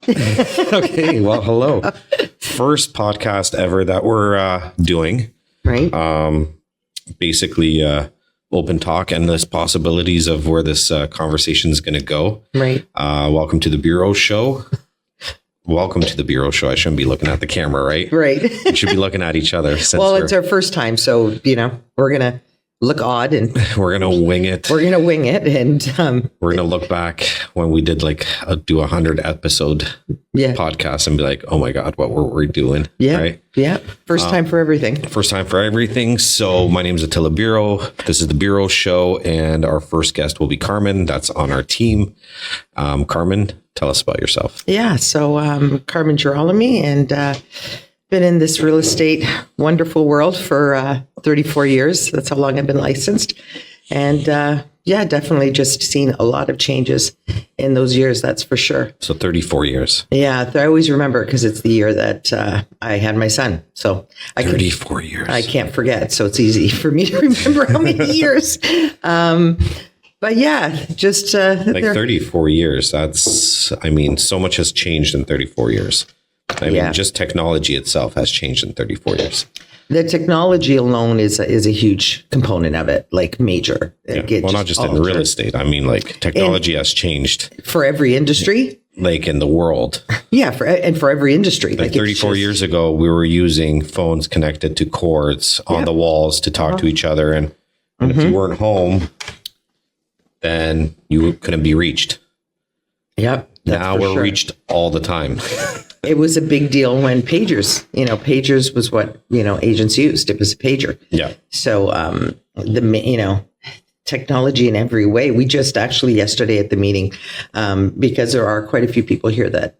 Okay, well, hello. First podcast ever that we're doing. Right. Basically, open talk, endless possibilities of where this conversation is going to go. Right. Welcome to the Biro Show. Welcome to the Biro Show. I shouldn't be looking at the camera, right? Right. We should be looking at each other. Well, it's our first time, so, we're going to look odd and we're going to wing it. We're going to wing it. And we're going to look back when we did do 100 episode podcast and be like, oh my God, what were we doing? Yeah. Right? Yeah. First time for everything. First time for everything. So my name is Attila Biro. This is the Biro Show. And our first guest will be Carmen. That's on our team. Carmen, tell us about yourself. Yeah. So Carmen Girolami, and been in this real estate wonderful world for 34 years. That's how long I've been licensed. And definitely just seen a lot of changes in those years. That's for sure. So 34 years. Yeah. I always remember because it's the year that I had my son. So 34 years. I can't forget. So it's easy for me to remember how many years. But yeah, just 34 years. So much has changed in 34 years. Just technology itself has changed in 34 years. The technology alone is a huge component of it, like major. Yeah. Well, not just in real estate. Technology has changed. For every industry. Like in the world. Yeah, for every industry. Like 34 years ago, we were using phones connected to cords on the walls to talk to each other. And if you weren't home, then you couldn't be reached. Yep. Now we're reached all the time. It was a big deal when pagers, pagers was what, agents used. It was a pager. Yeah. So, technology in every way. We just actually yesterday at the meeting, because there are quite a few people here that,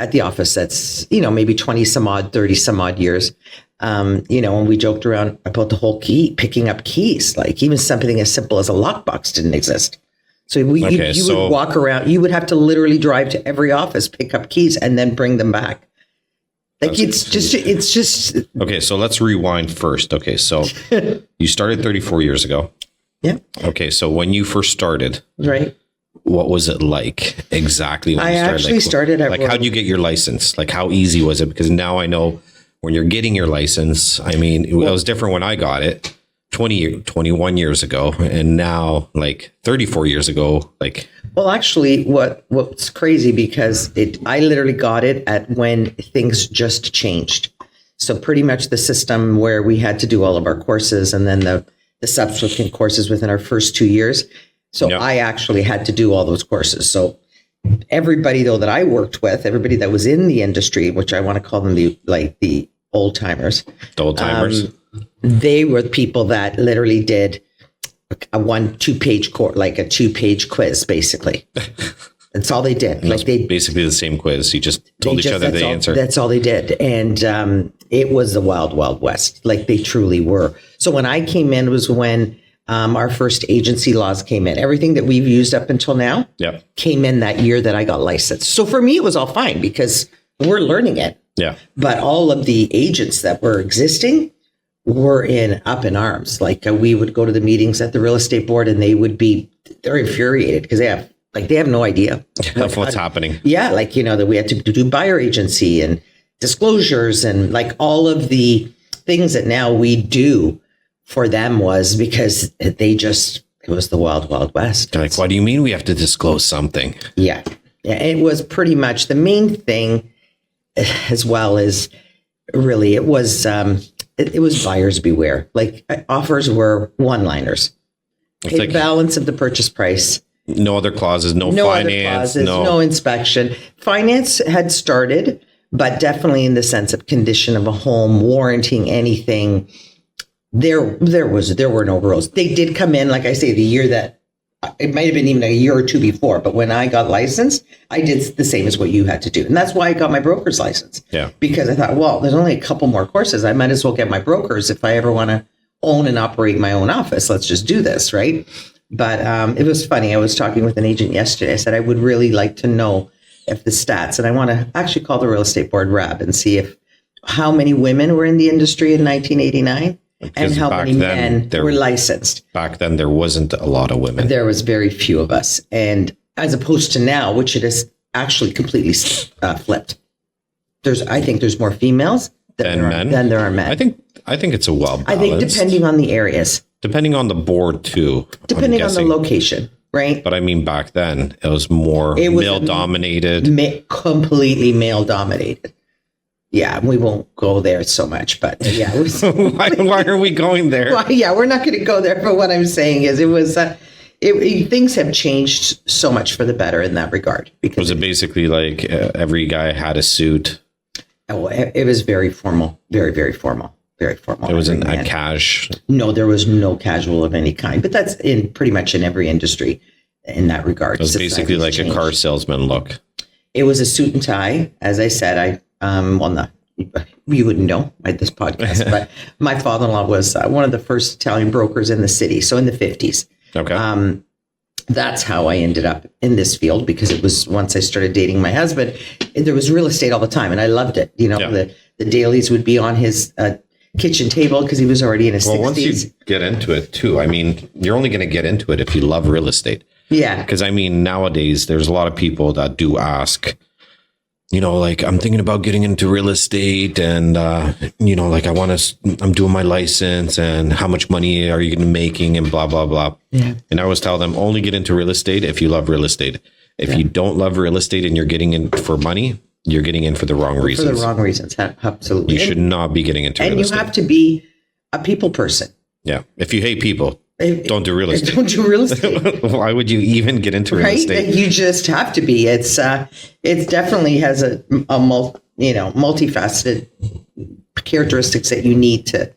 at the office that's, maybe 20 some odd, 30 some odd years. And we joked around about the whole picking up keys, like even something as simple as a lockbox didn't exist. So you would walk around, you would have to literally drive to every office, pick up keys, and then bring them back. It's just. Okay, so let's rewind first. Okay, so you started 34 years ago. Yeah. Okay, so when you first started, right, what was it like exactly when you started? I actually started at how did you get your license? Like, how easy was it? Because now I know when you're getting your license, it was different when I got it. 21 years ago, and now 34 years ago, well, actually what's crazy because I literally got it at when things just changed. So pretty much the system where we had to do all of our courses and then the subsequent courses within our first 2 years. So yep. I actually had to do all those courses. So everybody though that I worked with, everybody that was in the industry, which I want to call them the old timers. The old timers. They were the people that literally did a 2-page course, like a 2-page quiz, basically. That's all they did. Basically the same quiz. You just told each other the answer. That's all they did. And it was the wild, wild west. They truly were. So when I came in was when our first agency laws came in. Everything that we've used up until now came in that year that I got licensed. So for me, it was all fine because we're learning it. Yeah. But all of the agents that were existing were up in arms. We would go to the meetings at the real estate board and they're infuriated because they have no idea of what's happening. Yeah. That we had to do buyer agency and disclosures and all of the things that now we do for them was because it was the wild, wild west. They're what do you mean we have to disclose something? Yeah. It was pretty much the main thing as well as really it was buyers beware. Offers were one-liners. Pay the balance of the purchase price. No other clauses, no finance, no inspection. Finance had started, but definitely in the sense of condition of a home, warranting anything. There were no rules. They did come in, like I say, the year that it might have been even a year or two before, but when I got licensed, I did the same as what you had to do. And that's why I got my broker's license. Yeah. Because I thought, well, there's only a couple more courses. I might as well get my brokers if I ever want to own and operate my own office. Let's just do this, right? But it was funny. I was talking with an agent yesterday. I said, I would really like to know if the stats, and I want to actually call the real estate board RAB and see how many women were in the industry in 1989. And how many men were licensed. Back then, there wasn't a lot of women. There was very few of us. And as opposed to now, which it is actually completely flipped. I think there's more females than there are men. I think it's a well balanced. I think depending on the areas. Depending on the board too. Depending on the location, right? But I mean, back then it was more male dominated. Completely male dominated. Yeah, we won't go there so much, but yeah. It was, why are we going there? Well, yeah, we're not going to go there. But what I'm saying is things have changed so much for the better in that regard. Because was it basically like every guy had a suit? Oh, it was very formal, very, very formal. Very formal. It wasn't a cash. No, there was no casual of any kind. But that's in pretty much in every industry in that regard. It was basically like a car salesman look. It was a suit and tie. As I said, you wouldn't know at this podcast, but my father-in-law was one of the first Italian brokers in the city. So in the 50s. Okay. That's how I ended up in this field, because it was once I started dating my husband, there was real estate all the time and I loved it. You know, the dailies would be on his kitchen table because he was already in his 60s. Once you get into it too, I mean, you're only going to get into it if you love real estate. Yeah. Because I mean, nowadays there's a lot of people that do ask, you know, like, I'm thinking about getting into real estate and, you know, like I'm doing my license and how much money are you going to be making and blah, blah, blah. Yeah. And I always tell them, only get into real estate if you love real estate. If you don't love real estate and you're getting in for money, you're getting in for the wrong reasons. For the wrong reasons. Absolutely. You should not be getting into real estate. And you have to be a people person. Yeah. If you hate people, don't do real estate. Don't do real estate. Why would you even get into real estate? You just have to be. It definitely has a multifaceted characteristics that you need to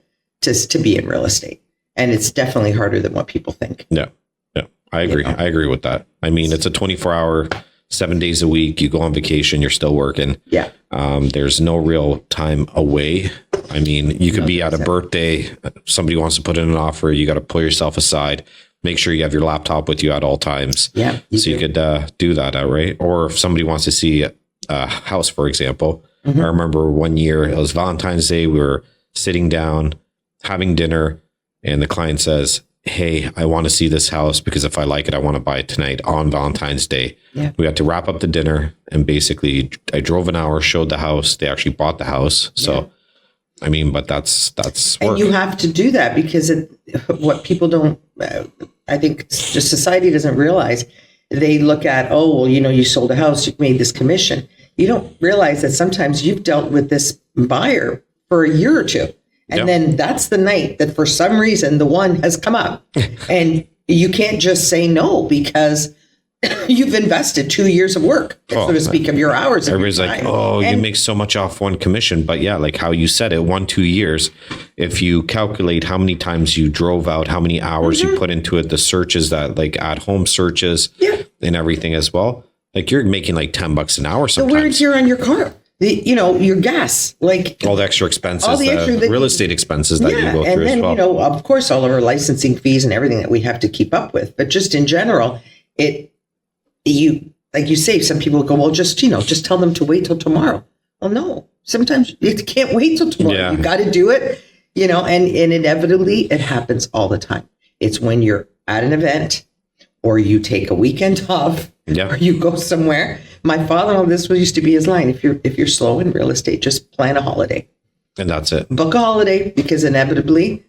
be in real estate. And it's definitely harder than what people think. Yeah. Yeah. I agree. I agree with that. I mean, it's a 24-hour, 7 days a week. You go on vacation, you're still working. Yeah. There's no real time away. I mean, you could be at a birthday. Somebody wants to put in an offer. You got to pull yourself aside. Make sure you have your laptop with you at all times. Yeah. You could do that, right? Or if somebody wants to see a house, for example. Mm-hmm. I remember one year, it was Valentine's Day. We were sitting down, having dinner, and the client says, hey, I want to see this house because if I like it, I want to buy it tonight on Valentine's Day. Yeah. We had to wrap up the dinner and basically I drove an hour, showed the house. They actually bought the house. So, I mean, but that's work. And you have to do that because what people don't, I think just society doesn't realize. They look at, oh, well, you know, you sold a house, you made this commission. You don't realize that sometimes you've dealt with this buyer for a year or two. And then that's the night that for some reason the one has come up and you can't just say no because you've invested 2 years of work, so to speak, of your hours. Everybody's like, oh, you make so much off one commission. But yeah, like how you said it, 2 years, if you calculate how many times you drove out, how many hours you put into it, the searches that like at home searches and everything as well, like you're making like $10 an hour sometimes. The wear and tear on your car. Your gas, like all the extra expenses, all the real estate expenses that you go through and then, as well. You know, of course, all of our licensing fees and everything that we have to keep up with. But just in general, like you say, some people go, well, just tell them to wait till tomorrow. Well, no, sometimes you can't wait till tomorrow. Yeah. You got to do it, and inevitably it happens all the time. It's when you're at an event or you take a weekend off or you go somewhere. My father-in-law, this used to be his line. If you're slow in real estate, just plan a holiday. And that's it. Book a holiday because inevitably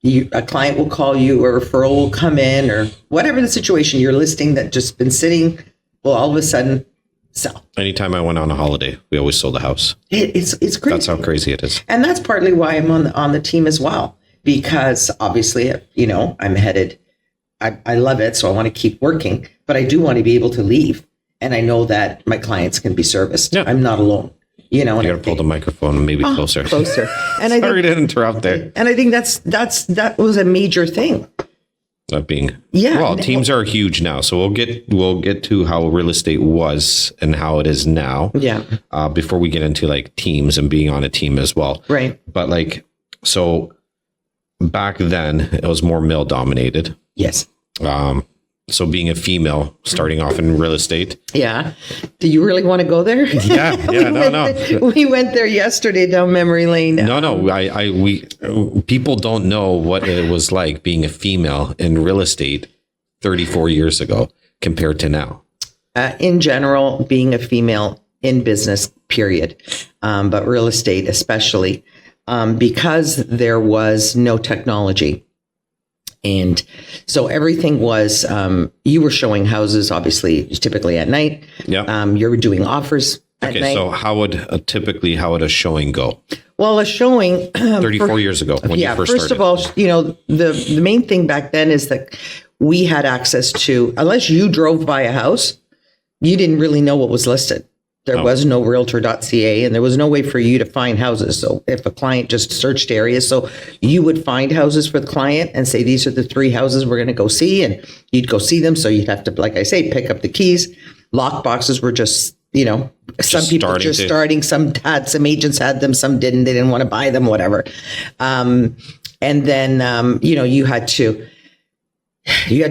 a client will call you or a referral will come in or whatever the situation, your listing that just been sitting will all of a sudden sell. Anytime I went on a holiday, we always sold a house. It's crazy. That's how crazy it is. And that's partly why I'm on the team as well, because obviously, I'm headed. I love it. So I want to keep working, but I do want to be able to leave. And I know that my clients can be serviced. Yeah. I'm not alone. You got to pull the microphone maybe closer. And Sorry to interrupt there. And I think that was a major thing. That being teams are huge now. So we'll get to how real estate was and how it is now. Yeah. Before we get into like teams and being on a team as well. Right. But like so back then it was more male dominated. Yes. So being a female starting off in real estate. Yeah. Do you really want to go there? Yeah. No. We went there yesterday down memory lane. No. We people don't know what it was like being a female in real estate 34 years ago compared to now. in general, being a female in business, period, but real estate especially, because there was no technology. And so everything was, you were showing houses, obviously, typically at night. Yeah. You were doing offers at night. So how would a showing go? Well, a showing 34 years ago when you first first started. of all, the main thing back then is that we had access to, unless you drove by a house, you didn't really know what was listed. There was no realtor.ca, and there was no way for you to find houses. So if a client just searched areas, so you would find houses for the client and say, these are the 3 houses we're going to go see, and you'd go see them. So you'd have to, like I say, pick up the keys. Lock boxes were just, some people just starting, some agents had them, some didn't. They didn't want to buy them, whatever. And then, you had to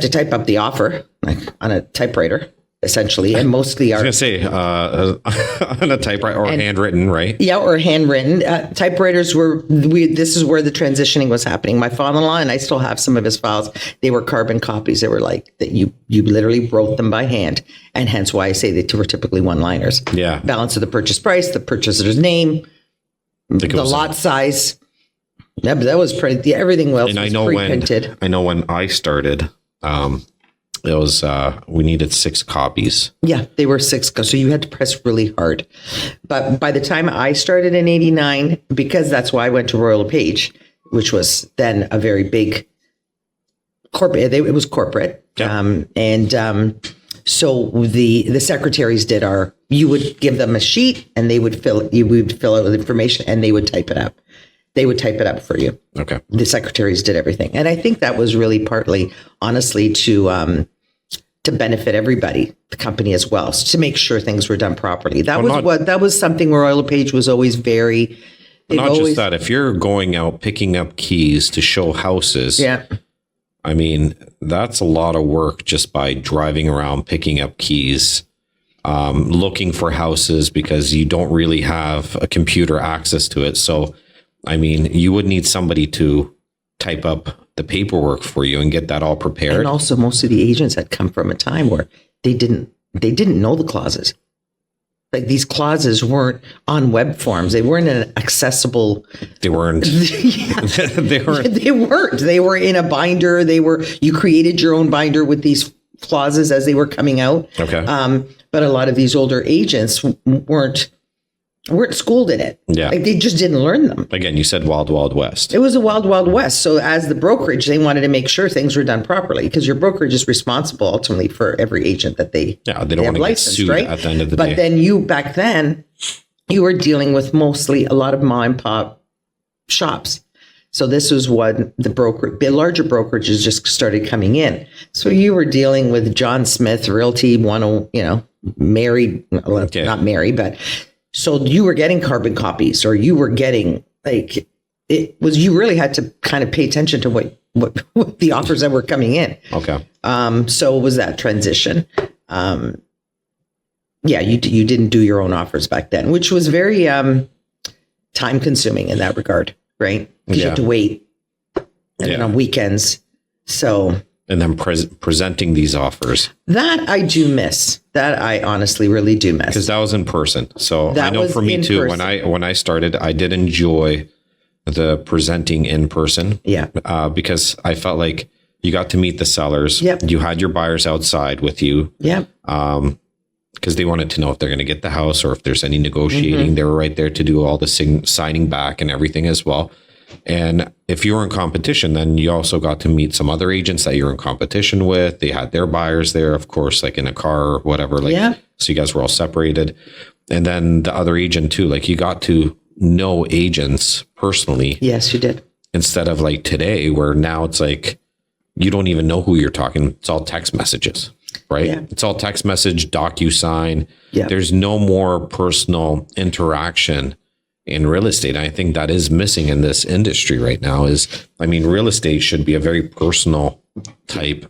type up the offer like on a typewriter, essentially, and mostly I was going to say on a typewriter or handwritten, right? Yeah, or handwritten. Typewriters this is where the transitioning was happening. My father-in-law, and I still have some of his files, they were carbon copies. They were like that you literally wrote them by hand, and hence why I say they were typically one-liners. Yeah. Balance of the purchase price, the purchaser's name, the lot size. Yeah, but that was pretty. Everything else was pre-printed. I know when I started, it was we needed 6 copies. Yeah, they were 6, so you had to press really hard. But by the time I started in '89, because that's why I went to Royal LePage, which was then a very big corporate. It was corporate, so the secretaries did you would give them a sheet, and they would fill out the information, and they would type it up. They would type it up for you. Okay. The secretaries did everything. And I think that was really partly, honestly, to benefit everybody, the company as well, to make sure things were done properly. That was something where Royal LePage was always very. Just that, if you're going out picking up keys to show houses, I mean, that's a lot of work just by driving around, picking up keys, looking for houses because you don't really have a computer access to it. So, I mean, you would need somebody to type up the paperwork for you and get that all prepared. And also, most of the agents had come from a time where they didn't know the clauses. Like, these clauses weren't on web forms. They weren't accessible. They weren't. They weren't. They were in a binder. You created your own binder with these clauses as they were coming out. Okay. But a lot of these older agents weren't schooled in it. Yeah. Like, they just didn't learn them. Again, you said wild, wild west. It was a wild, wild west. So as the brokerage, they wanted to make sure things were done properly, because your brokerage is responsible ultimately for every agent that they don't want to get sued right? At the end of the day. But then back then, you were dealing with mostly a lot of mom and pop shops. So this was when the larger brokerages just started coming in. So you were dealing with John Smith, Realty, Mary, not Mary, but so you were getting carbon copies, or you were getting you really had to kind of pay attention to what the offers that were coming in. Okay. So it was that transition. You didn't do your own offers back then, which was very time consuming in that regard, right? Because you had to wait and then on weekends. So. And then presenting these offers. That I do miss. That I honestly really do miss. Because that was in person. So I know for me too, when I started, I did enjoy the presenting in person. Yeah. Because I felt like you got to meet the sellers. Yep. You had your buyers outside with you. Yeah. Because they wanted to know if they're going to get the house or if there's any negotiating. Mm-hmm. They were right there to do all the signing back and everything as well. And if you were in competition, then you also got to meet some other agents that you're in competition with. They had their buyers there, of course, like in a car or whatever. So you guys were all separated. And then the other agent too, like you got to know agents personally. Yes, you did. Instead of like today, where now it's like, you don't even know who you're talking. It's all text messages, right? Yeah. It's all text message, DocuSign. Yeah. There's no more personal interaction in real estate. I think that is missing in this industry right now real estate should be a very personal type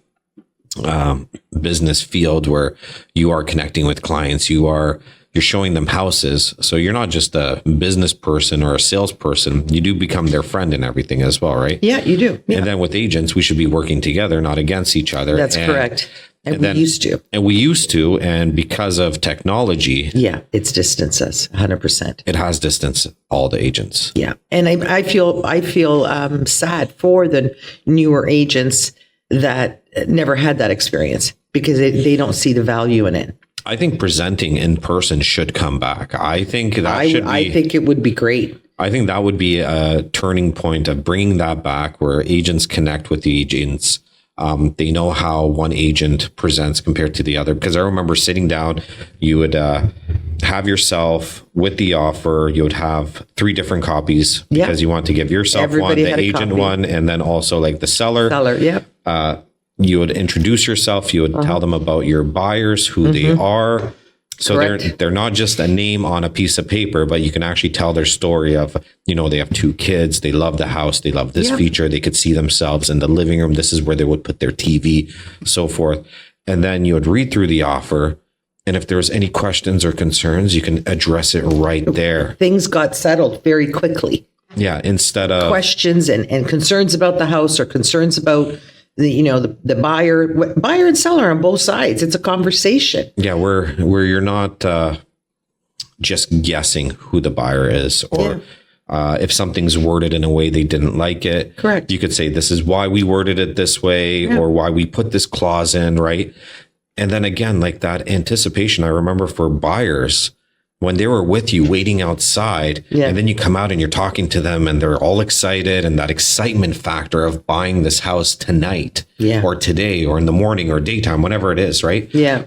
business field where you are connecting with clients. You're showing them houses. So you're not just a business person or a salesperson. You do become their friend and everything as well, right? Yeah, you do. Yeah. And then with agents, we should be working together, not against each other. That's correct. And we used to. And we used to. And because of technology. Yeah, it's distanced us 100%. It has distanced all the agents. Yeah. And I feel sad for the newer agents that never had that experience because they don't see the value in it. I think presenting in person should come back. I think I think it would be great. I think that would be a turning point of bringing that back where agents connect with the agents. They know how one agent presents compared to the other. Because I remember sitting down, you would have yourself with the offer. You would have 3 different copies because you want to give yourself Everybody one, the agent one, and then also like the seller. You would introduce yourself. You would tell them about your buyers, who they are. So they're not just a name on a piece of paper, but you can actually tell their story of, they have 2 kids. They love the house. They love this feature. They could see themselves in the living room. This is where they would put their TV, so forth. And then you would read through the offer. And if there's any questions or concerns, you can address it right there. Things got settled very quickly. Yeah. Instead of questions and concerns about the house or concerns about the buyer and seller on both sides. It's a conversation. Yeah, where you're not just guessing who the buyer is, or if something's worded in a way they didn't like it. Correct. You could say this is why we worded it this way, or why we put this clause in, right? And then again, like that anticipation, I remember for buyers, when they were with you waiting outside, and then you come out and you're talking to them and they're all excited, and that excitement factor of buying this house tonight or today or in the morning or daytime, whatever it is, right? Yeah.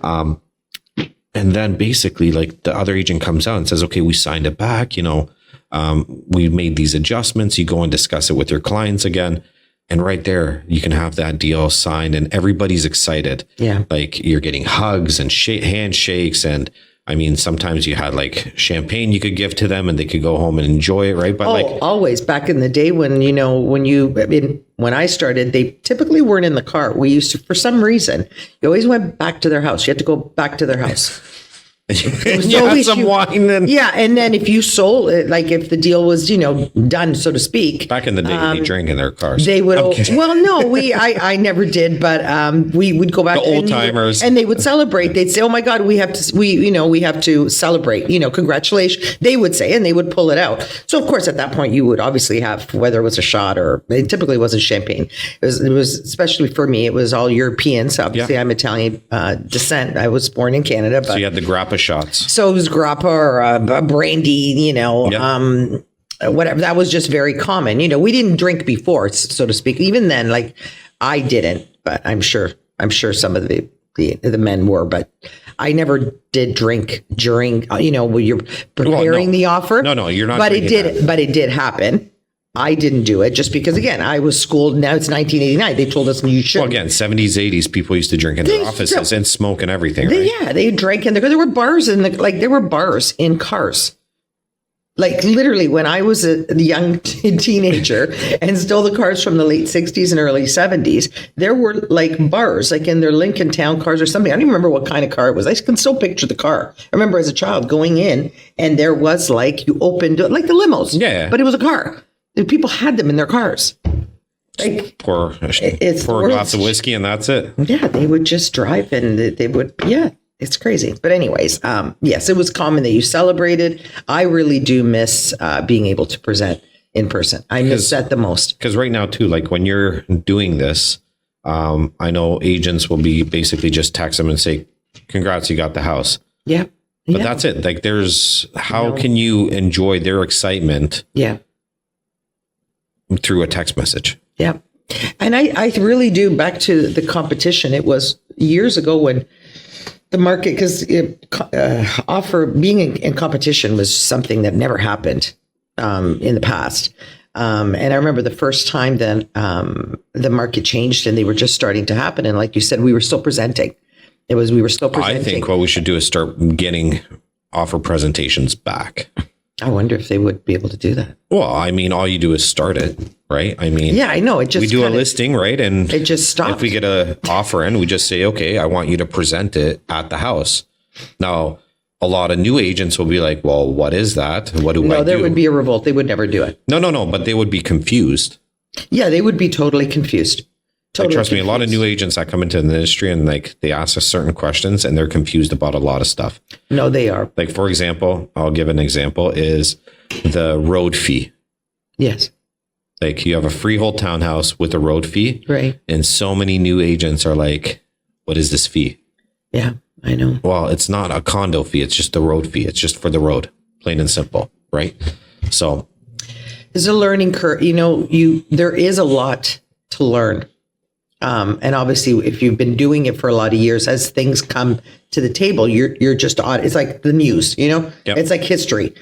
And then basically like the other agent comes out and says, okay, we signed it back, we made these adjustments. You go and discuss it with your clients again. And right there, you can have that deal signed and everybody's excited. Yeah. Like you're getting hugs and handshakes. And I mean, sometimes you had like champagne you could give to them and they could go home and enjoy it. Right. But always back in the day when I started, they typically weren't in the car. We used to, for some reason, you always went back to their house. You had to go back to their house. You had some wine then. Yeah. And then if you sold it, like if the deal was, done, so to speak. Back in the day, they drank in their cars. They would, I never did, but we would go back the old timers and they would celebrate. They'd say, oh my God, we have to celebrate, congratulations. They would say, and they would pull it out. So of course, at that point you would obviously have, whether it was a shot or it typically wasn't champagne. It was, especially for me, it was all European. So obviously I'm Italian descent. I was born in Canada, but so you had the grappa shots. So it was grappa or a brandy, whatever. That was just very common. We didn't drink before, so to speak. Even then, like I didn't, but I'm sure some of the men were, but I never did drink during, when you're preparing the offer. No, you're not. But it did happen. I didn't do it just because, again, I was schooled. Now it's 1989. They told us you should. Well, again, 70s, 80s, people used to drink in their offices and smoke and everything, right? They drank in there. There were bars there were bars in cars. Like literally when I was a young teenager and stole the cars from the late 60s and early 70s, there were like bars, like in their Lincoln Town cars or something. I don't even remember what kind of car it was. I can still picture the car. I remember as a child going in and there was like, you opened like the limos, but it was a car. People had them in their cars. Like pour a glass of whiskey and that's it. Yeah, they would just drive and they would. Yeah, it's crazy. But anyways, yes, it was common that you celebrated. I really do miss being able to present in person. I miss that the most. Because right now too, like when you're doing this, I know agents will be basically just text them and say, "Congrats, you got the house." Yeah, but that's it. Like, how can you enjoy their excitement? Yeah. Through a text message. Yeah. And I really do, back to the competition. It was years ago when the market, because being in competition was something that never happened in the past. And I remember the first time that the market changed and they were just starting to happen. And like you said, we were still presenting. We were still presenting. I think what we should do is start getting offer presentations back. I wonder if they would be able to do that. Well, I mean, all you do is start it, right? I mean, yeah, I know. We do a listing, right? And it just stops. If we get an offer in, we just say, okay, I want you to present it at the house. Now, a lot of new agents will be like, well, what is that? What do I do? No, there would be a revolt. They would never do it. No, but they would be confused. Yeah, they would be totally confused. Totally trust me, a lot of confused. new agents that come into the industry and like they ask us certain questions and they're confused about a lot of stuff. No, they are. Like, for example, I'll give an example is the road fee. Yes. Like you have a freehold townhouse with a road fee. Right. And so many new agents are like, what is this fee? Yeah, I know. Well, it's not a condo fee. It's just the road fee. It's just for the road, plain and simple. Right. So There's a learning curve. There is a lot to learn. And obviously, if you've been doing it for a lot of years, as things come to the table, you're just on. It's like the news, Yep. It's like history.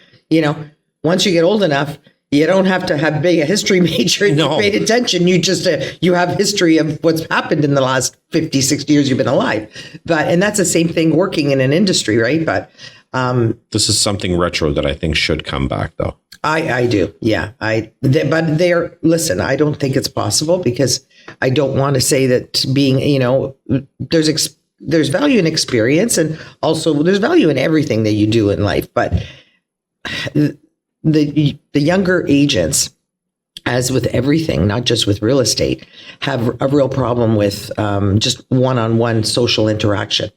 Once you get old enough, you don't have to be a history major and No. you paid attention. You just you have history of what's happened in the last 50, 60 years you've been alive. And that's the same thing working in an industry, right? But this is something retro that I think should come back, though. I do. Yeah. Listen, I don't think it's possible because I don't want to say that being, there's value in experience and also there's value in everything that you do in life. But the younger agents, as with everything, not just with real estate, have a real problem with just one-on-one social interaction.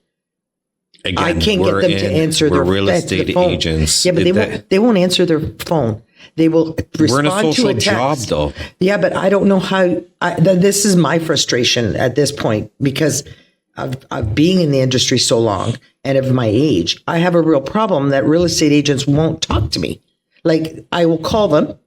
Again, I can't get them to answer their real estate phone. agents. Yeah, but they won't answer their phone. They will respond We're in a social to a job, text. though. Yeah, but I don't know how. This is my frustration at this point because of being in the industry so long and of my age. I have a real problem that real estate agents won't talk to me. Like I will call them,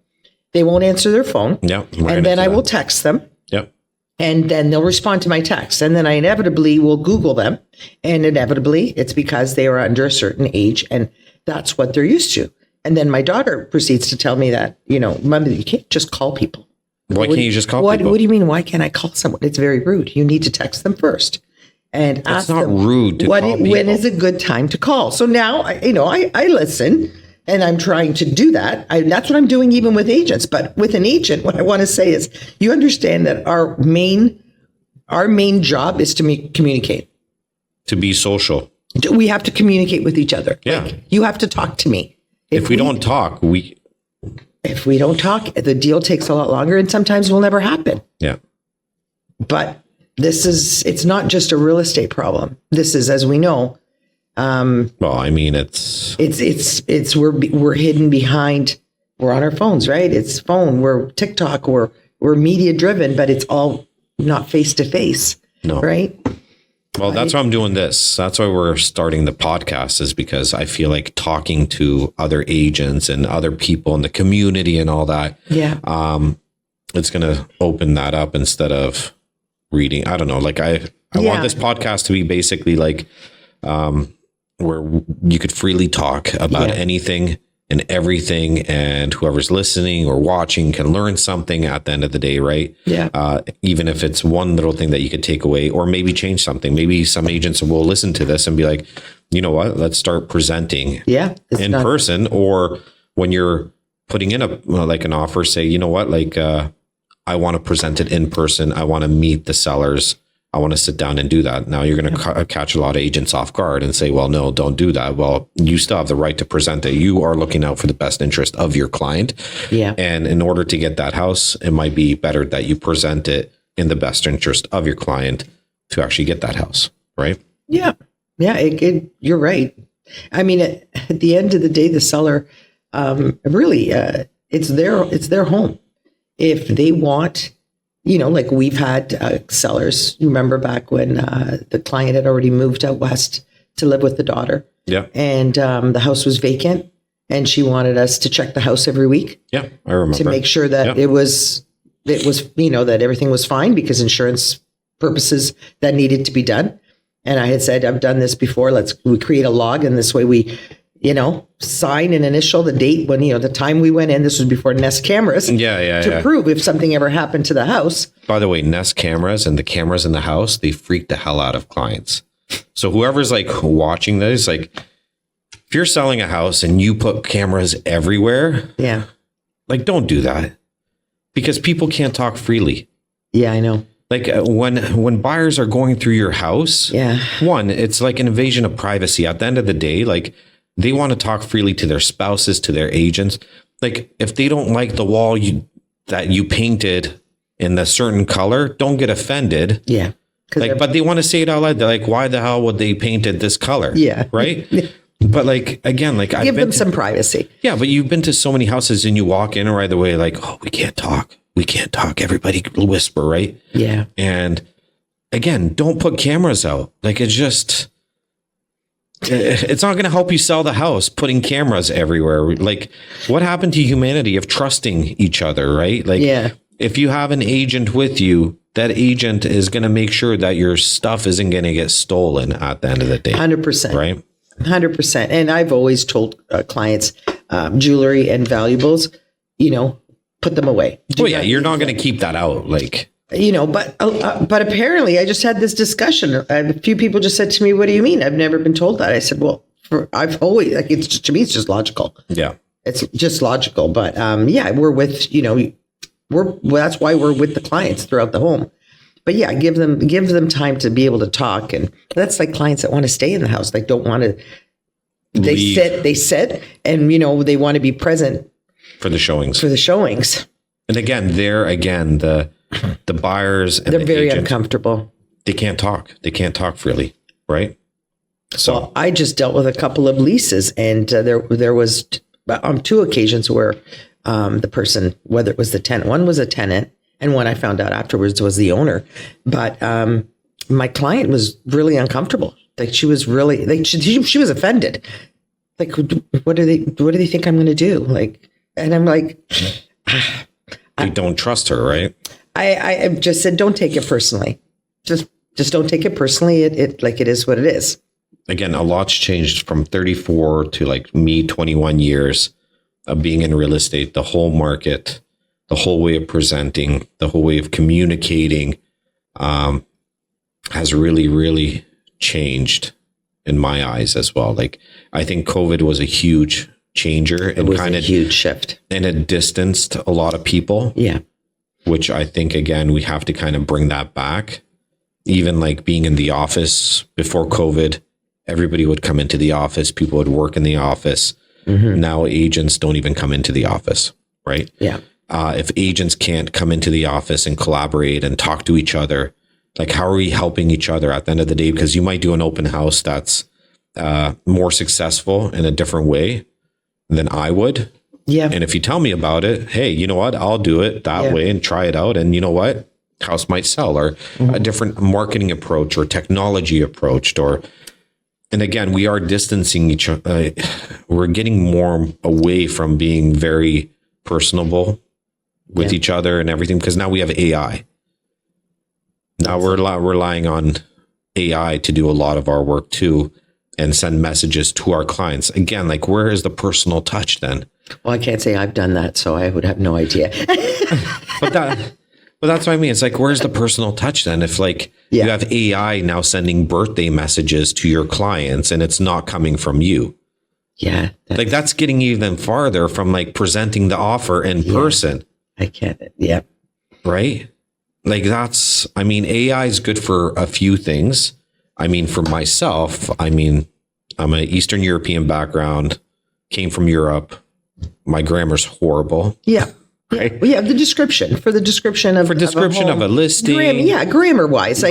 they won't answer their phone. Yeah, and then I will text them. Yep. And then they'll respond to my text. And then I inevitably will Google them. And inevitably, it's because they are under a certain age and that's what they're used to. And then my daughter proceeds to tell me that, Mom, you can't just call people. Why can't you just call people? What do you mean? Why can't I call someone? It's very rude. You need to text them first and ask them. It's not rude to call people. When is a good time to call? So now, I listen. And I'm trying to do that. That's what I'm doing even with agents. But with an agent, what I want to say is you understand that our main job is to communicate. To be social. We have to communicate with each other. Yeah. Like, you have to talk to me. If we don't talk, If we don't talk, the deal takes a lot longer and sometimes will never happen. Yeah. But it's not just a real estate problem. This is, as we know, Well, I mean, it's we're hidden behind, we're on our phones, right? It's phone, we're TikTok, we're media driven, but it's all not face to face. No. Right? Well, that's why I'm doing this. That's why we're starting the podcast, is because I feel like talking to other agents and other people in the community and all that. Yeah. It's going to open that up instead of reading. I don't know. Like I want this podcast to be basically like, where you could freely talk about anything and everything, and whoever's listening or watching can learn something at the end of the day, right? Yeah. Even if it's one little thing that you could take away or maybe change something. Maybe some agents will listen to this and be like, you know what, let's start presenting in person, or when you're putting in an offer, say, you know what, like, I want to present it in person. I want to meet the sellers. I want to sit down and do that. Now you're going to catch a lot of agents off guard and say, well, no, don't do that. Well, you still have the right to present it. You are looking out for the best interest of your client. Yeah. And in order to get that house, it might be better that you present it in the best interest of your client to actually get that house. Right. Yeah. Yeah. You're right. I mean, at the end of the day, the seller, really, it's their home. If they want, like we've had sellers, you remember back when the client had already moved out west to live with the daughter. Yeah. And the house was vacant and she wanted us to check the house every week. Yeah, I remember. To make sure that it was, that everything was fine, because insurance purposes that needed to be done. And I had said, I've done this before. We create a log, and this way we, sign and initial the date when, the time we went in. This was before Nest cameras. To prove if something ever happened to the house. By the way, Nest cameras and the cameras in the house, they freak the hell out of clients. So whoever's like watching this, like, if you're selling a house and you put cameras everywhere, like, don't do that, because people can't talk freely. Yeah, I know. Like when buyers are going through your house, one, it's like an invasion of privacy. At the end of the day, like, they want to talk freely to their spouses, to their agents. Like, if they don't like the wall that you painted in the certain color, don't get offended. Yeah. Like, but they want to say it out loud. They're like, why the hell would they paint it this color? Yeah. Right. But like, again, like give them some privacy. Yeah. But you've been to so many houses and you walk in right away, like, oh, we can't talk. We can't talk. Everybody whisper. Right. Yeah. And again, don't put cameras out. Like, it's not going to help you sell the house, putting cameras everywhere. Like, what happened to humanity of trusting each other, right? Like, if you have an agent with you, that agent is going to make sure that your stuff isn't going to get stolen at the end of the day. 100%. Right? 100%. And I've always told clients, jewelry and valuables, put them away. You're not going to keep that out. Like, but apparently I just had this discussion. A few people just said to me, what do you mean? I've never been told that. I said, well, I've always, like, to me, it's just logical. Yeah. It's just logical. But we're with, that's why we're with the clients throughout the home. But yeah, give them time to be able to talk. And that's like clients that want to stay in the house. Like, don't want to, they sit and, they want to be present for the showings. And again, the buyers and they're very agent, uncomfortable. They can't talk freely, right? So well, I just dealt with a couple of leases, and there was on 2 occasions where the person, whether it was the tenant, one was a tenant, and one I found out afterwards was the owner. But my client was really uncomfortable. Like, she was really, like, she was offended. Like, what do they think I'm going to do? Like, and I'm like, they don't trust her, right? I just said, don't take it personally. Just don't take it personally. It like, it is what it is. Again, a lot's changed from 34 to like me, 21 years of being in real estate. The whole market, the whole way of presenting, the whole way of communicating has really, really changed in my eyes as well. Like, I think COVID was a huge changer and kind of huge shift, and it distanced a lot of people. Yeah. Which I think, again, we have to kind of bring that back. Even like being in the office before COVID, everybody would come into the office. People would work in the office. Mm-hmm. Now agents don't even come into the office, right? Yeah. If agents can't come into the office and collaborate and talk to each other, like, how are we helping each other at the end of the day? Because you might do an open house that's more successful in a different way than I would. Yeah. And if you tell me about it, hey, you know what? I'll do it that way and try it out. And you know what? House might sell, or a different marketing approach or technology approach, and again, we are distancing each other. We're getting more away from being very personable with each other and everything, because now we have AI. Now we're relying on AI to do a lot of our work too, and send messages to our clients. Again, like, where is the personal touch then? Well, I can't say I've done that, so I would have no idea. but that's what I mean. It's like, where's the personal touch then? If like you have AI now sending birthday messages to your clients and it's not coming from you. Yeah. Like, that's getting even farther from like presenting the offer in person. I can't. Yeah. Right. Like, AI is good for a few things. I mean, for myself, I'm an Eastern European background, came from Europe. My grammar's horrible. Yeah. Right. We have the description of a listing. Grammar wise.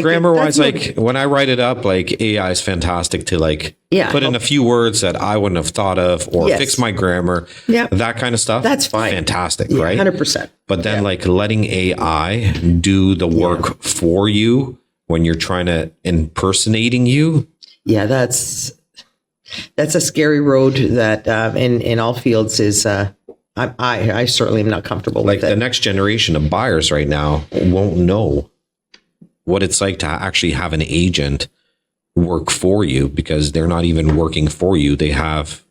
Like, when I write it up, like, AI is fantastic to like put in a few words that I wouldn't have thought of, or fix my grammar. Yeah. That kind of stuff. That's fine. Fantastic, right? 100%. But then like letting AI do the work for you when you're trying to impersonating you. Yeah, that's a scary road that in all fields is I certainly am not comfortable with it. The next generation of buyers right now won't know what it's like to actually have an agent work for you, because they're not even working for you. They have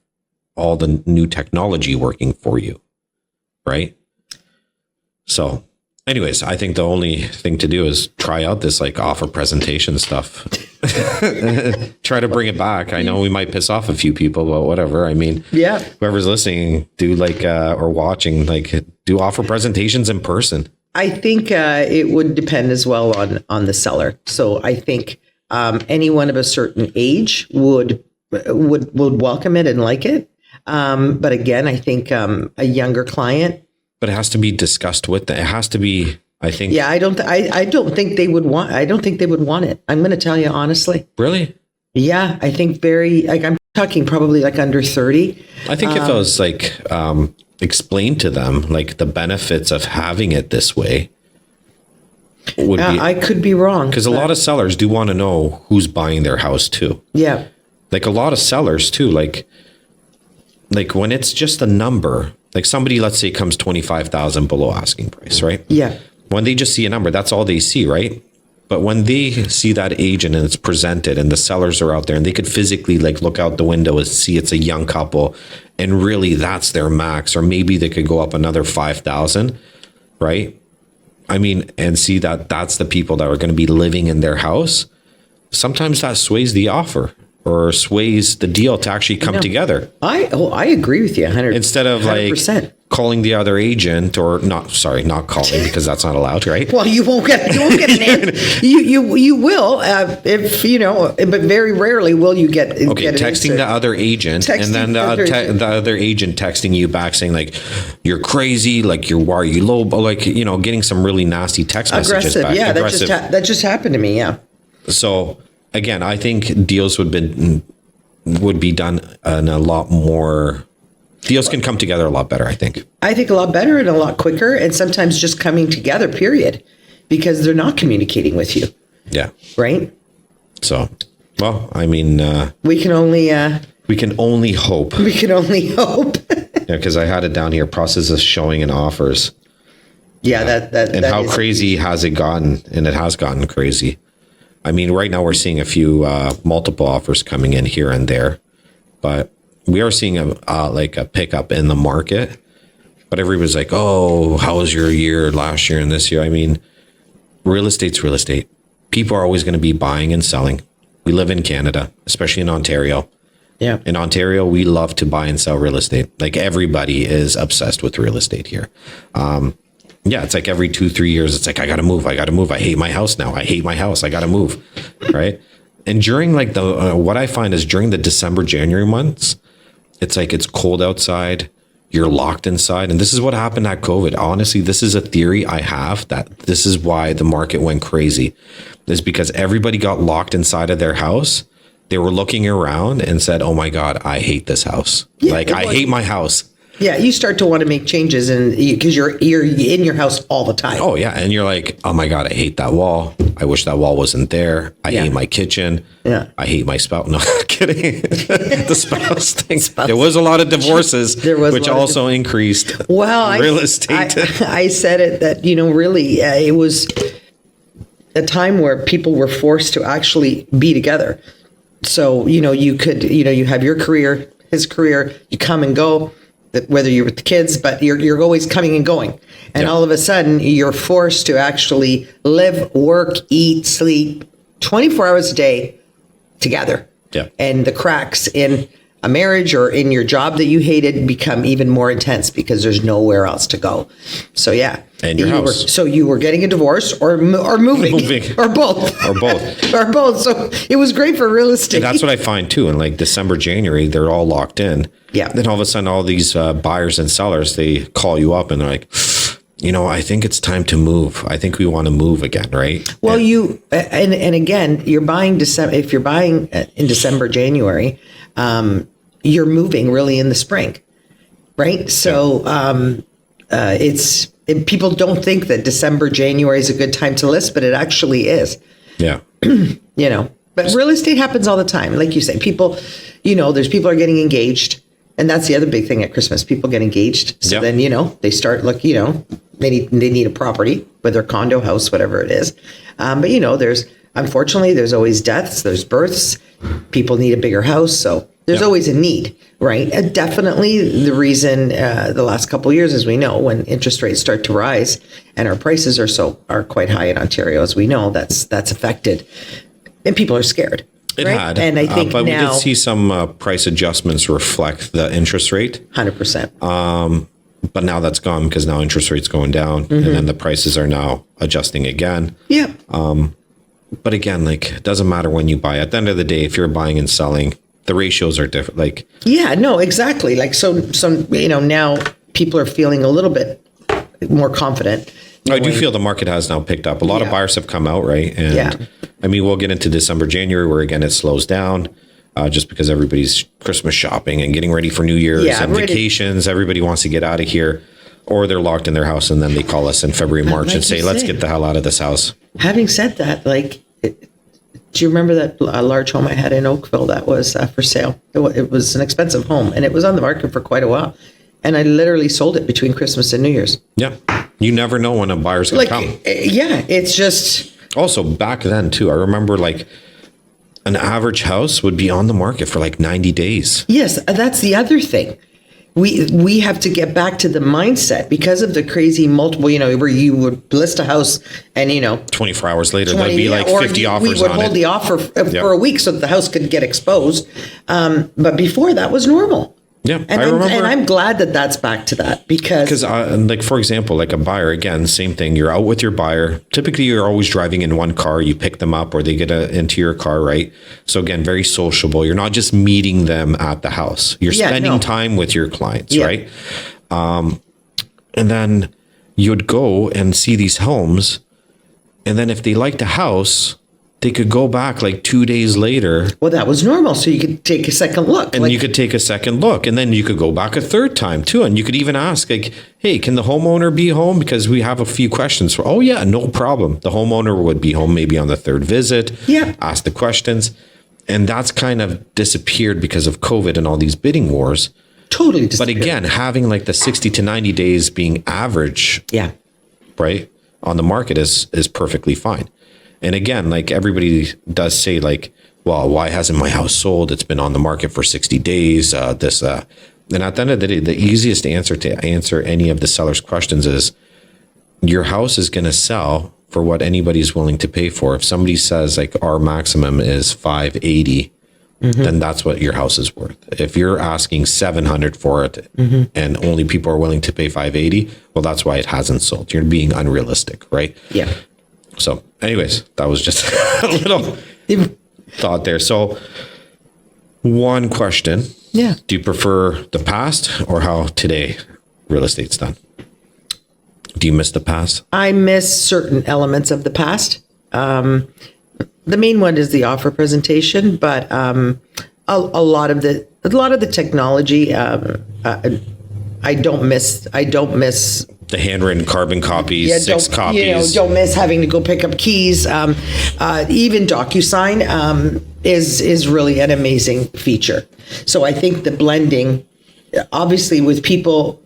all the new technology working for you. Right. So anyways, I think the only thing to do is try out this like offer presentation stuff. Try to bring it back. I know we might piss off a few people, but whatever. I mean, whoever's listening, do like or watching, like, do offer presentations in person. I think it would depend as well on the seller. So I think anyone of a certain age would welcome it and like it. But again, I think a younger client. But it has to be discussed with them. It has to be I think. Yeah, I don't think they would want. I don't think they would want it. I'm going to tell you honestly. Really? Yeah, I think I'm talking probably like under 30. I think if I was like explained to them like the benefits of having it this way would be. I could be wrong because a lot of sellers do want to know who's buying their house too. Yeah. Like a lot of sellers too, like when it's just a number, like somebody, let's say, comes 25,000 below asking price, right? Yeah. When they just see a number, that's all they see, right? But when they see that agent and it's presented and the sellers are out there and they could physically like look out the window and see it's a young couple and really that's their max, or maybe they could go up another 5,000, right? I mean, and see that that's the people that are going to be living in their house. Sometimes that sways the offer or sways the deal to actually come together. I agree with you 100%. Instead of 100%. Like calling the other agent or not calling because that's not allowed, right? Well, you won't get an answer. You will if you know, but very rarely will you get. Okay, texting the other agent and then the other agent texting you back saying like you're crazy, like why are you low, like you know, getting some really nasty text messages back. Yeah, that just happened to me. Yeah. So again, I think deals would be done in a lot more. Deals can come together a lot better, I think. I think a lot better and a lot quicker, and sometimes just coming together, period, because they're not communicating with you. Yeah. Right? So, well, I mean... we can only hope. We can only hope. Yeah, because I had it down here, process of showing and offers. Yeah, that how crazy has it gotten? And it has gotten crazy. I mean, right now we're seeing a few multiple offers coming in here and there, but... we are seeing a pickup in the market, but everybody's like, oh, how was your year last year and this year? I mean, real estate's real estate. People are always going to be buying and selling. We live in Canada, especially in Ontario. Yeah. In Ontario, we love to buy and sell real estate. Like everybody is obsessed with real estate here. Yeah, it's like every 2-3 years, it's like, I got to move. I hate my house now. I hate my house. I got to move. Right. And during like what I find is during the December, January months, it's like it's cold outside, you're locked inside. And this is what happened at COVID. Honestly, this is a theory I have that this is why the market went crazy. Is because everybody got locked inside of their house. They were looking around and said, oh my God, I hate this house. Yeah, like, I hate my house. Yeah, you start to want to make changes and because you're in your house all the time. Oh yeah, and you're like, oh my God, I hate that wall. I wish that wall wasn't there. I hate my kitchen. Yeah, I hate my spouse. No, kidding. The spouse thing. There was a lot of divorces, which also increased. Real estate. I said it that really it was a time where people were forced to actually be together. So you could you have your career, his career. You come and go. Whether you're with the kids, but you're always coming and going. And all of a sudden you're forced to actually live, work, eat, sleep 24 hours a day together. Yeah. And the cracks in a marriage or in your job that you hated become even more intense because there's nowhere else to go. So yeah. And your house. So you were getting a divorce or moving. Or both. Or both. Or both. So it was great for real estate. And that's what I find too. In like December, January, they're all locked in. Yeah. Then all of a sudden, all these buyers and sellers, they call you up and they're like, I think it's time to move. I think we want to move again, right? Well, and again, you're buying December. If you're buying in December, January, you're moving really in the spring, right? So people don't think that December, January is a good time to list, but it actually is. Yeah. But real estate happens all the time. Like you say, people, there's people are getting engaged. And that's the other big thing at Christmas. People get engaged. So then, they start looking, they need a property, whether condo, house, whatever it is. But, unfortunately, there's always deaths, there's births. People need a bigger house. So there's always a need, right? Definitely the reason the last couple of years, as we know, when interest rates start to rise and our prices are quite high in Ontario, as we know, that's affected. And people are scared. It right? had, and I think but now, we did see some price adjustments reflect the interest rate. 100%. But now that's gone because now interest rates going down, and then the prices are now adjusting again. Yeah. But again, like it doesn't matter when you buy. At the end of the day, if you're buying and selling, the ratios are different. Like no, exactly. Like so now people are feeling a little bit more confident I do feel the market has now picked up. A lot of buyers have come out, right? And I mean, we'll get into December, January, where again, it slows down just because everybody's Christmas shopping and getting ready for New Year's and vacations. Everybody wants to get out of here, or they're locked in their house and then they call us in February, March and say, let's get the hell out of this house. Having said that, do you remember that large home I had in Oakville that was for sale? It was an expensive home and it was on the market for quite a while. And I literally sold it between Christmas and New Year's. Yeah. You never know when a buyer's going to come. Yeah. It's just. Also, back then, too, I remember an average house would be on the market for 90 days. Yes. That's the other thing. We have to get back to the mindset because of the crazy multiple, where you would list a house and, 24 hours later, there'd be 50 offers on it. We would hold the offer for a week so that the house could get exposed. But before that was normal. Yeah, I remember. And I'm glad that that's back to that because for example, a buyer, again, same thing. You're out with your buyer. Typically, you're always driving in one car. You pick them up or they get into your car, right? So again, very sociable. You're not just meeting them at the house. You're spending time with your clients, right? And then you'd go and see these homes. And then if they liked the house, they could go back 2 days later. Well, that was normal. So you could take a second look. And you could take a second look. And then you could go back a third time too. And you could even ask hey, can the homeowner be home? Because we have a few questions. Oh yeah, no problem. The homeowner would be home maybe on the third visit. Yeah. Ask the questions. And that's kind of disappeared because of COVID and all these bidding wars. Totally disappeared. But again, having the 60 to 90 days being average. Yeah. Right. On the market is perfectly fine. And again, everybody does say well, why hasn't my house sold? It's been on the market for 60 days, And at the end of the day, the easiest answer to answer any of the seller's questions is your house is going to sell for what anybody's willing to pay for. If somebody says our maximum is 580, then that's what your house is worth. If you're asking 700 for it and only people are willing to pay 580, well, that's why it hasn't sold. You're being unrealistic, right? Yeah. So anyways, that was just a little thought there. So one question. Yeah. Do you prefer the past or how today real estate's done? Do you miss the past? I miss certain elements of the past. The main one is the offer presentation, but a lot of the technology, I don't miss the handwritten carbon copies, 6 copies. Don't miss having to go pick up keys. Even DocuSign is really an amazing feature. So I think the blending, obviously, with people,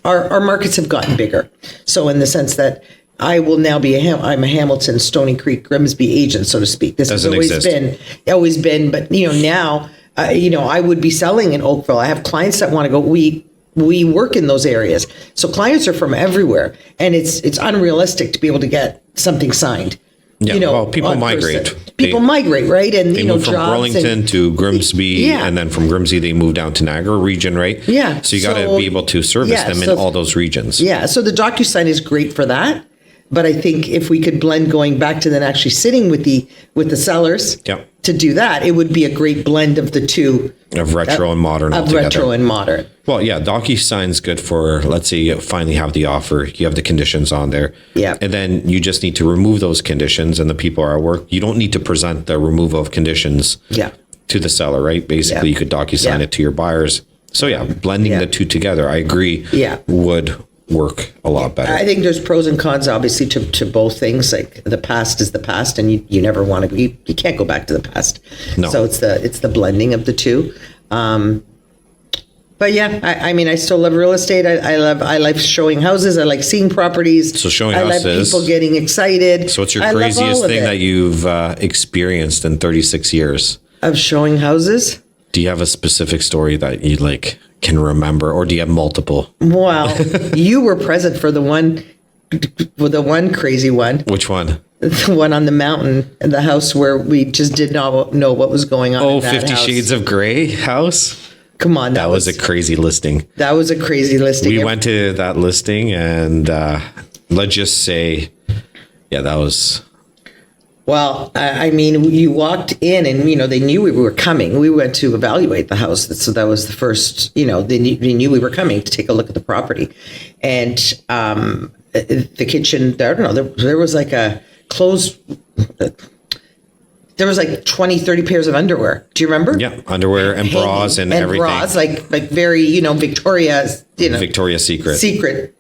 our markets have gotten bigger. So in the sense that I will now be I'm a Hamilton, Stony Creek, Grimsby agent, so to speak. This has always been. But now, I would be selling in Oakville. I have clients that want to go. We work in those areas. So clients are from everywhere, and it's unrealistic to be able to get something signed. Yeah, people migrate. People migrate, right? And they move from Burlington to Grimsby, and then from Grimsby they move down to Niagara region, right? Yeah. So you got to be able to service them in all those regions. Yeah. So the DocuSign is great for that. But I think if we could blend going back to then actually sitting with the sellers to do that, it would be a great blend of the two. Of retro and modern. Retro and modern. Well, yeah, DocuSign's good for, let's say you finally have the offer, you have the conditions on there. Yeah. And then you just need to remove those conditions and the people are at work. You don't need to present the removal of conditions to the seller, right? Basically, you could DocuSign it to your buyers. So yeah, blending the two together, I agree, would work a lot better. I think there's pros and cons, obviously, to both things. Like the past is the past, and you never want to. You can't go back to the past. No. So it's the blending of the two. But yeah, I still love real estate. I love showing houses. I like seeing properties. So showing houses. I love people getting excited. So what's your craziest thing that you've experienced in 36 years of showing houses? Do you have a specific story that you can remember, or do you have multiple? Well, you were present for the one crazy one. Which one? The one on the mountain, and the house where we just did not know what was going on. Oh, 50 Shades of Grey house? Come on. That was a crazy listing. That was a crazy listing. We went to that listing, and let's just say, that was... Well, you walked in and, they knew we were coming. We went to evaluate the house. So that was the first, they knew we were coming to take a look at the property. And the kitchen, I don't know, there was like a clothes, there was like 20, 30 pairs of underwear. Do you remember? Yeah, underwear and bras and everything. Bras, like very, Victoria's, Victoria's Secret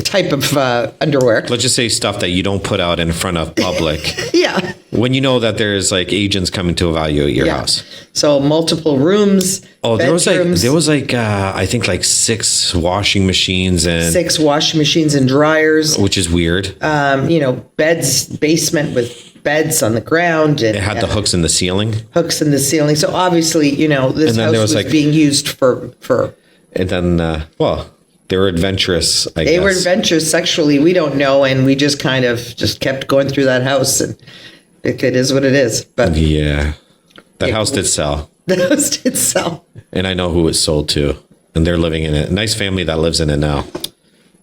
type of underwear. Let's just say stuff that you don't put out in front of public. Yeah. When you know that there's like agents coming to evaluate your house. So multiple rooms. Oh, bedrooms, there was I think like 6 washing machines and 6 washing machines and dryers, which is weird. Beds, basement with beds on the ground, and it had the hooks in the ceiling. So obviously, this house was being used for. And then, they were adventurous. They were adventurous sexually. We don't know, and we just kind of just kept going through that house, and it is what it is. But yeah, that house did sell. The house did sell, and I know who it sold to, and they're living in it. Nice family that lives in it now.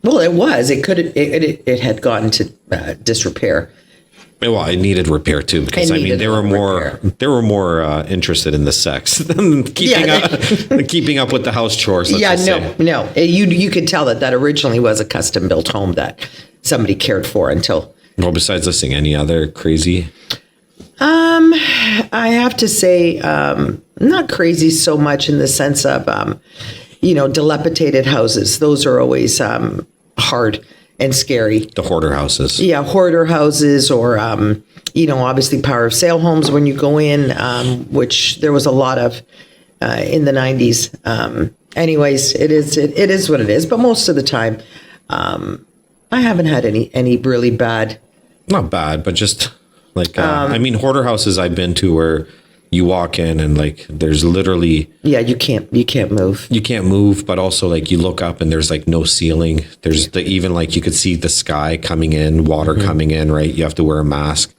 Well, it was. It had gotten to disrepair. Well, it needed repair too, because they were more interested in the sex than keeping up with the house chores. No. You could tell that originally was a custom built home that somebody cared for until. Well, besides listing, any other crazy? I have to say, not crazy so much in the sense of, dilapidated houses. Those are always hard and scary. The hoarder houses. Yeah, hoarder houses, or obviously power of sale homes when you go in, which there was a lot of in the 90s. Anyways, it is what it is. But most of the time, I haven't had any really bad. Not bad, but just like hoarder houses I've been to where you walk in and like there's literally you can't move. You can't move, but also like you look up and there's like no ceiling. There's even like you could see the sky coming in, water coming in, right? You have to wear a mask.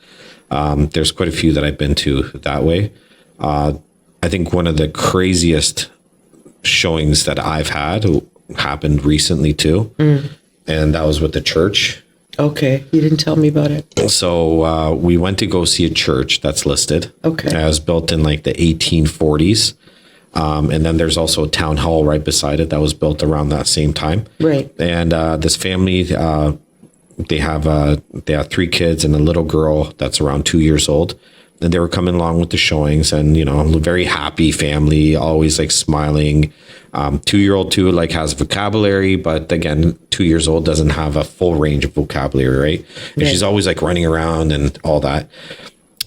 There's quite a few that I've been to that way. I think one of the craziest showings that I've had happened recently too. And that was with the church. Okay. You didn't tell me about it. So we went to go see a church that's listed. Okay. It was built in like the 1840s. And then there's also a town hall right beside it that was built around that same time. Right. And this family, they have 3 kids and a little girl that's around 2 years old. And they were coming along with the showings, and very happy family, always like smiling. 2-year-old too, like has vocabulary, but again, 2 years old doesn't have a full range of vocabulary, right? And she's always like running around and all that.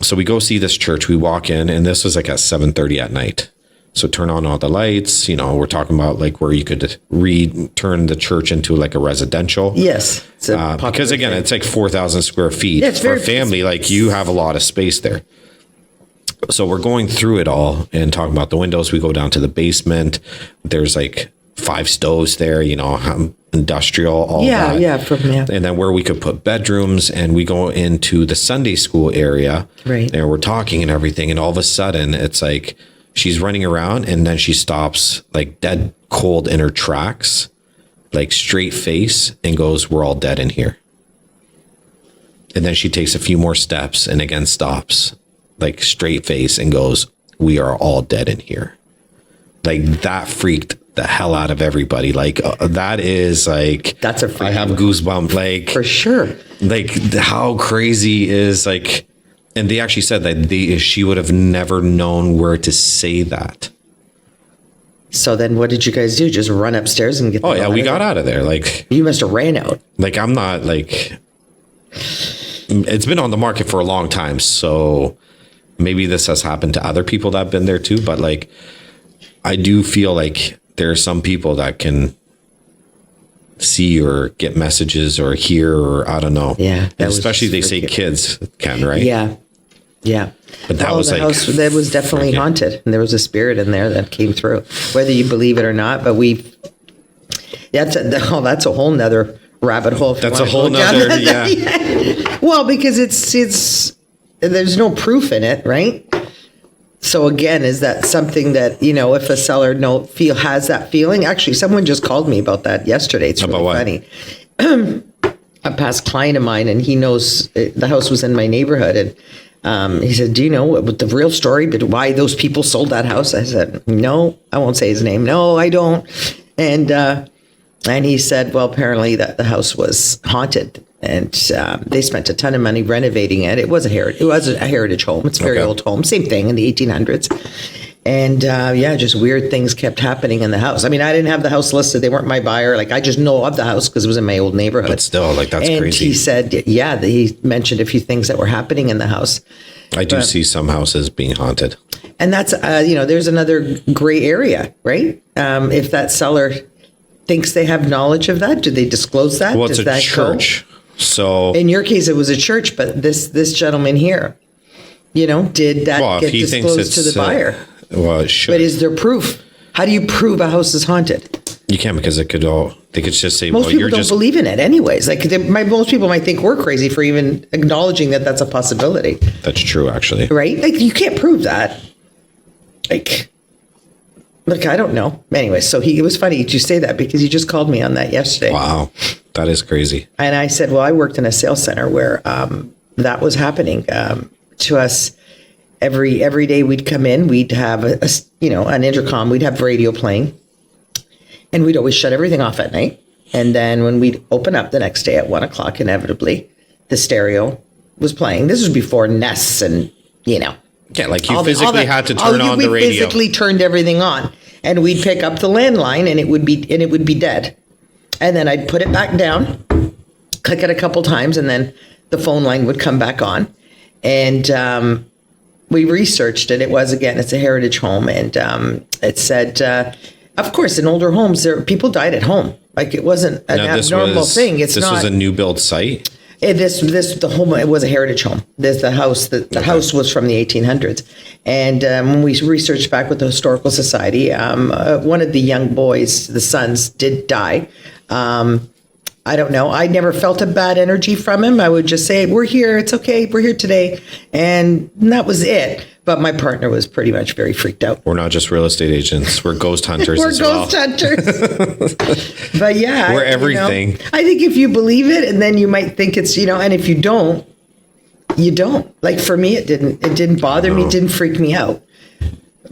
So we go see this church. We walk in, and this was like at 7:30 at night. So turn on all the lights. We're talking about like where you could turn the church into like a residential. Yes, because again, it's like 4,000 square feet for a family. Like you have a lot of space there. So we're going through it all and talking about the windows. We go down to the basement. There's like 5 stoves there, industrial, all that. Yeah. And then where we could put bedrooms, and we go into the Sunday school area. Right. And we're talking and everything. And all of a sudden it's like she's running around, and then she stops like dead cold in her tracks, like straight face, and goes, "We're all dead in here." And then she takes a few more steps and again stops, like straight face, and goes, "We are all dead in here." Like that freaked the hell out of everybody. Like that is like, that's a freak. I have goosebumps, like for sure. Like how crazy is like, and they actually said that she would have never known where to say that. So then what did you guys do? Just run upstairs and get Oh yeah, we got out of there. Like you must have ran out. Like I'm not like, it's been on the market for a long time, so maybe this has happened to other people that have been there too, but like I do feel like there are some people that can see or get messages or hear, or I don't know. Yeah. Especially they say kids can, right? Yeah. Yeah. But that was like, house, that was definitely haunted, and there was a spirit in there that came through, whether you believe it or not. But that's a whole nother rabbit hole. That's a whole nother, yeah. Well, because it's there's no proof in it, right? So again, is that something that, if a seller has that feeling? Actually, someone just called me about that yesterday. It's really funny. A past client of mine, and he knows the house was in my neighborhood, and he said, "Do you know what the real story? But why those people sold that house?" I said, "No, I won't say his name. No, I don't." And And he said, well, apparently that the house was haunted, and they spent a ton of money renovating it. It was a heritage home. It's a very old home. Same thing in the 1800s. And just weird things kept happening in the house. I mean, I didn't have the house listed. They weren't my buyer. Like, I just know of the house because it was in my old neighborhood. But still, like, that's and crazy. He said, he mentioned a few things that were happening in the house. I do see some houses being haunted. And that's, there's another gray area, right? If that seller thinks they have knowledge of that, do they disclose that? Well, it's a church. So in your case, it was a church, but this gentleman here, did that get disclosed to the buyer? Well, it should. But is there proof? How do you prove a house is haunted? You can't, because they could just say, most people don't believe in it anyways. Like, most people might think we're crazy for even acknowledging that that's a possibility. That's true, actually. Right? Like, you can't prove that. Like, I don't know. Anyway, so it was funny you say that, because he just called me on that yesterday. Wow. That is crazy. And I said, well, I worked in a sales center where that was happening to us. Every day we'd come in, we'd have an intercom, we'd have radio playing, and we'd always shut everything off at night. And then when we'd open up the next day at 1:00, inevitably the stereo was playing. This was before Ness and, Yeah, like you physically had to turn on the radio. We physically turned everything on, and we'd pick up the landline, and it would be dead. And then I'd put it back down, click it a couple times, and then the phone line would come back on. And we researched it. It's a heritage home, and it said, of course, in older homes, people died at home. Like, it wasn't an abnormal thing. This was a new build site. The home, it was a heritage home. The house was from the 1800s, and when we researched back with the Historical Society, one of the young boys, the sons, did die. I don't know. I never felt a bad energy from him. I would just say, we're here. It's okay. We're here today. And that was it. But my partner was pretty much very freaked out. We're not just real estate agents. We're ghost hunters We're as well. Ghost hunters. But yeah. We're everything. I think if you believe it, and then you might think it's, and if you don't, you don't. Like, for me, it didn't bother me. It didn't freak me out.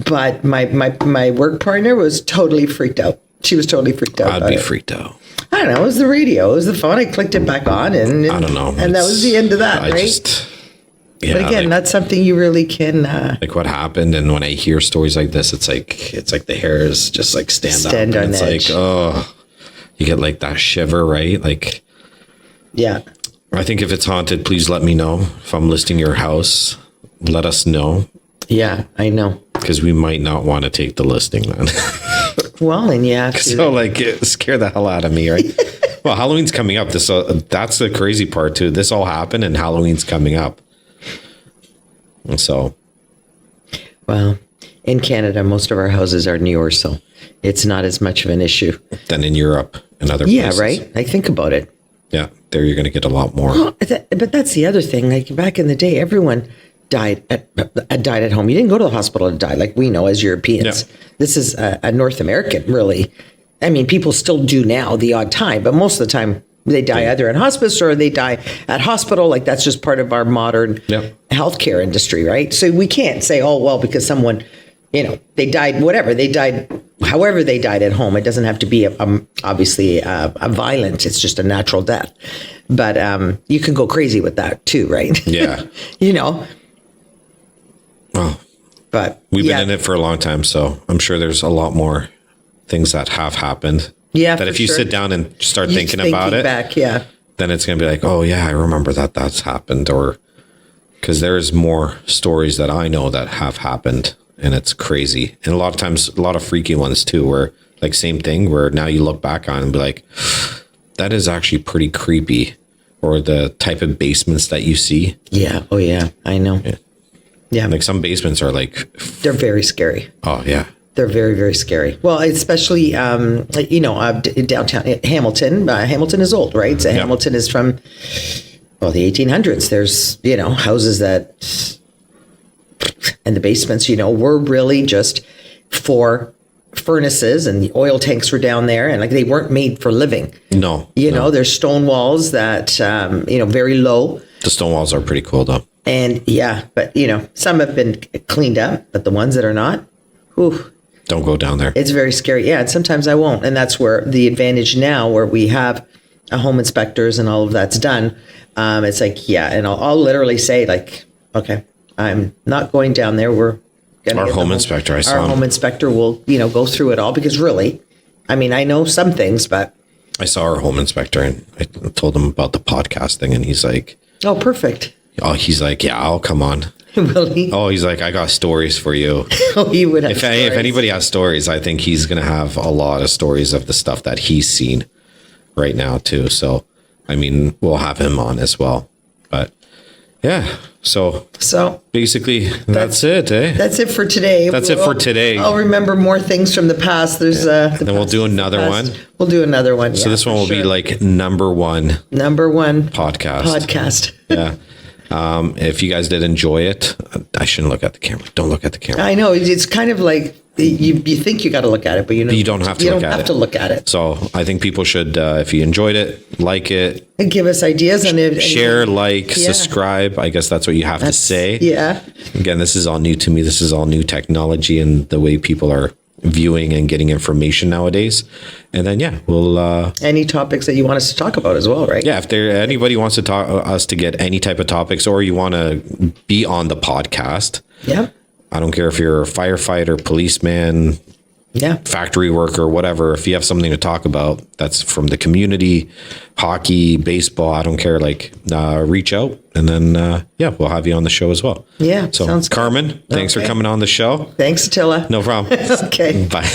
But my work partner was totally freaked out. She was totally freaked out. I'd be freaked out. I don't know. It was the radio. It was the phone. I clicked it back on, and I don't know. And that was the end of that, right? But again, that's something you really can. Like, what happened, and when I hear stories like this, it's like the hairs just like stand up, and it's edge. Like, oh, you get like that shiver, right? Like, yeah. I think if it's haunted, please let me know. If I'm listing your house, let us know. Yeah, I know. Because we might not want to take the listing then. Well, and yeah. So it scared the hell out of me, right? Well, Halloween's coming up. That's the crazy part too. This all happened, and Halloween's coming up. And so. Well, in Canada, most of our houses are newer, so it's not as much of an issue. Than in Europe and other places. Yeah, right? I think about it. Yeah, there you're going to get a lot more. Well, but that's the other thing. Like, back in the day, everyone died at home. You didn't go to the hospital to die, like we know as Europeans. Yeah. This is a North American, really. I mean, people still do now the odd time, but most of the time they die either in hospice or they die at hospital. Like, that's just part of our modern healthcare industry, right? So we can't say, oh, well, because someone, they died, whatever, they died, however they died at home. It doesn't have to be obviously a violent, it's just a natural death. But you can go crazy with that too, right? Yeah. Oh, but we've been in it for a long time, so I'm sure there's a lot more things that have happened. Yeah, that if you sit down and start thinking about it, then it's going to be like, oh yeah, I remember that's happened, or because there's more stories that I know that have happened, and it's crazy, and a lot of times, a lot of freaky ones too, where like same thing, where now you look back on and be like, that is actually pretty creepy, or the type of basements that you see. Yeah. Oh yeah, I know. Yeah. Yeah. Like, some basements are like, they're very scary. Oh yeah. They're very, very scary. Well, especially, downtown Hamilton. Hamilton is old, right? So Hamilton is from, the 1800s. There's, houses that, and the basements, were really just for furnaces, and the oil tanks were down there, and like, they weren't made for living. No. There's stone walls that, very low. The stone walls are pretty cool though. And yeah, but some have been cleaned up, but the ones that are not, whew. don't go down there. It's very scary. Yeah. And sometimes I won't. And that's where the advantage now, where we have a home inspectors and all of that's done. It's like, yeah. And I'll literally say like, okay, I'm not going down there. We're going to Our home inspector, I saw our him. home inspector will, go through it all, because really, I mean, I know some things, but. I saw our home inspector and I told him about the podcast thing, and he's like, Oh, perfect. oh, he's like, yeah, I'll come on. Will he? Oh, he's like, I got stories for you. Oh, he would have If stories. anybody has stories, I think he's going to have a lot of stories of the stuff that he's seen right now too. So, I mean, we'll have him on as well. But yeah, so basically that's it, eh? That's it for today. That's it for today. I'll remember more things from the past. There's then we'll do another one. We'll do another one. So this one will be like number one podcast. Yeah. If you guys did enjoy it, I shouldn't look at the camera. Don't look at the camera. I know, it's kind of like you think you got to look at it, but you don't have to. You don't have to look at it. So I think people should, if you enjoyed it, like it, And give us ideas and share, subscribe. I guess that's what you have to say. Yeah. Again, this is all new to me. This is all new technology and the way people are viewing and getting information nowadays. And then, yeah, we'll Any topics that you want us to talk about as well, right? yeah, if anybody wants to talk us to get any type of topics, or you want to be on the podcast, Yeah. I don't care if you're a firefighter, policeman, Yeah. factory worker, whatever. If you have something to talk about that's from the community, hockey, baseball, I don't care, like reach out, and then yeah, we'll have you on the show as well. Yeah. So Sounds good. Carmen, thanks for Okay. coming on the show. Thanks, Attila. No problem. Okay. Bye.